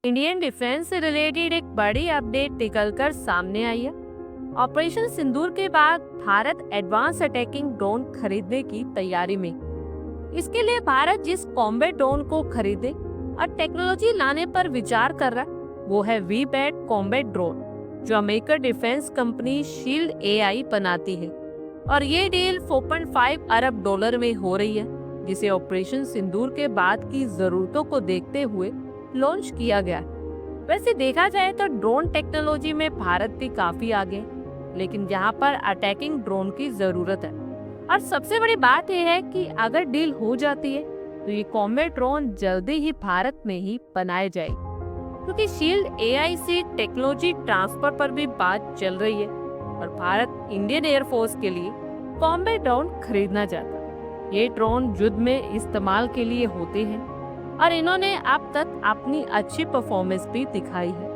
Indian defence से related एक बड़ी अपडेट निकलकर सामने आई है। ऑपरेशन सिंदूर के बाद भारत एडवांस अटैकिंग ड्रोन खरीदने की तैयारी में। इसके लिए भारत जिस कॉम्बैट ड्रोन को खरीदे और टेक्नोलॉजी लाने पर विचार कर रहा है वो है वी-बैट कॉम्बैट ड्रोन, जो American defence company shield AI बनाती है। और ये डील 4.5 अरब डॉलर में हो रही है, जिसे ऑपरेशन सिंदूर के बाद की जरूरतों को देखते हुए लॉन्च किया गया। वैसे देखा जाए तो ड्रोन टेक्नोलॉजी में भारत भी काफी आगे है, लेकिन यहाँ पर अटैकिंग ड्रोन की जरूरत है। और सबसे बड़ी बात यह है कि अगर डील हो जाती है तो ये कॉम्बैट ड्रोन जल्दी ही भारत में ही बनाए जाएगी, क्योंकि शील्ड एआई से टेक्नोलॉजी ट्रांसफर पर भी बात चल रही है और भारत इंडियन एयरफोर्स के लिए कॉम्बैट ड्रोन खरीदना चाहता है। ये ड्रोन युद्ध में इस्तेमाल के लिए होते हैं और इन्होंने अब तक अपनी अच्छी परफॉर्मेंस भी दिखाई है।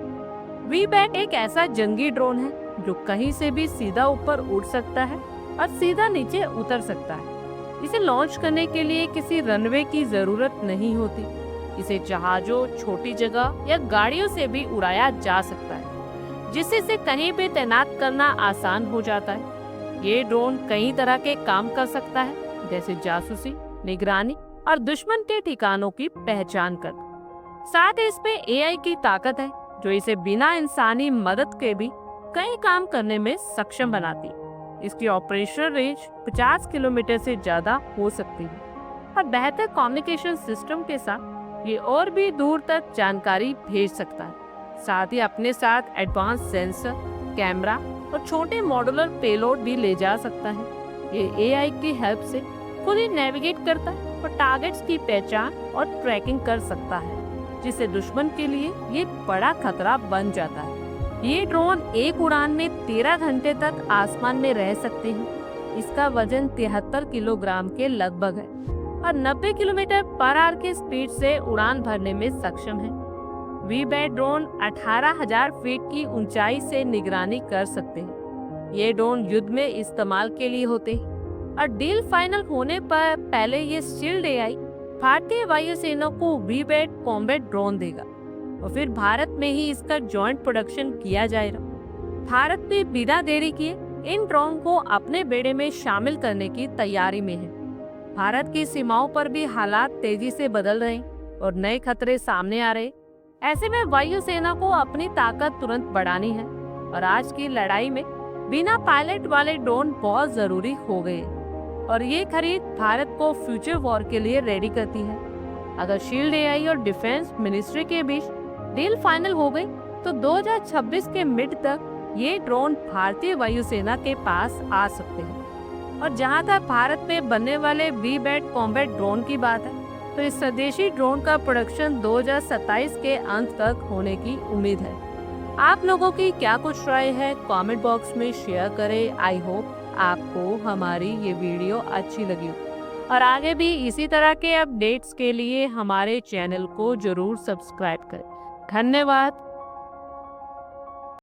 वी-बैट एक ऐसा जंगी ड्रोन है जो कहीं से भी सीधा ऊपर उड़ सकता है और सीधा नीचे उतर सकता है। इसे लॉन्च करने के लिए किसी रनवे की जरूरत नहीं होती। इसे जहाजों, छोटी जगह या गाड़ियों से भी उड़ाया जा सकता है, जिससे इसे कहीं भी तैनात करना आसान हो जाता है। ये ड्रोन कई तरह के काम कर सकता है, जैसे जासूसी, निगरानी और दुश्मन के ठिकानों की पहचान कर। साथ ही इसमें एआई की ताकत है जो इसे बिना इंसानी मदद के भी कई काम करने में सक्षम बनाती है। इसकी ऑपरेशनल रेंज 50 किलोमीटर से ज्यादा हो सकती है और बेहतर कम्युनिकेशन सिस्टम के साथ ये और भी दूर तक जानकारी भेज सकता है। साथ ही अपने साथ एडवांस सेंसर, कैमरा और छोटे मॉड्यूलर पेलोड भी ले जा सकता है। ये एआई की हेल्प से खुद ही नेविगेट करता है और टारगेट्स की पहचान और ट्रैकिंग कर सकता है, जिससे दुश्मन के लिए ये बड़ा खतरा बन जाता है। ये ड्रोन एक उड़ान में 13 घंटे तक आसमान में रह सकते हैं। इसका वजन 73 किलोग्राम के लगभग है और 90 किलोमीटर पर आवर के स्पीड से उड़ान भरने में सक्षम है। वी-बैट ड्रोन 18,000 फीट की ऊंचाई से निगरानी कर सकते हैं। ये ड्रोन युद्ध में इस्तेमाल के लिए होते हैं और डील फाइनल होने पर पहले ये शील्ड एआई भारतीय वायुसेना को वी-बैट कॉम्बैट ड्रोन देगा और फिर भारत में ही इसका जॉइंट प्रोडक्शन किया जाएगा। भारत भी बिना देरी किए इन ड्रोन को अपने बेड़े में शामिल करने की तैयारी में है। भारत की सीमाओं पर भी हालात तेजी से बदल रहे हैं और नए खतरे सामने आ रहे। ऐसे में वायुसेना को अपनी ताकत तुरंत बढ़ानी है और आज की लड़ाई में बिना पायलट वाले ड्रोन बहुत जरूरी हो गए और ये खरीद भारत को फ्यूचर वॉर के लिए रेडी करती है। अगर शील्ड एआई और डिफेंस मिनिस्ट्री के बीच डील फाइनल हो गई तो 2026 के मिड तक ये ड्रोन भारतीय वायुसेना के पास आ सकते हैं। और जहां तक भारत में बनने वाले वी-बैट कॉम्बैट ड्रोन की बात है, तो इस स्वदेशी ड्रोन का प्रोडक्शन 2027 के अंत तक होने की उम्मीद है। आप लोगों की क्या कुछ राय है, कमेंट बॉक्स में शेयर करें। आई होप आपको हमारी ये वीडियो अच्छी लगी हो और आगे भी इसी तरह के अपडेट्स के लिए हमारे चैनल को जरूर सब्सक्राइब करें। धन्यवाद।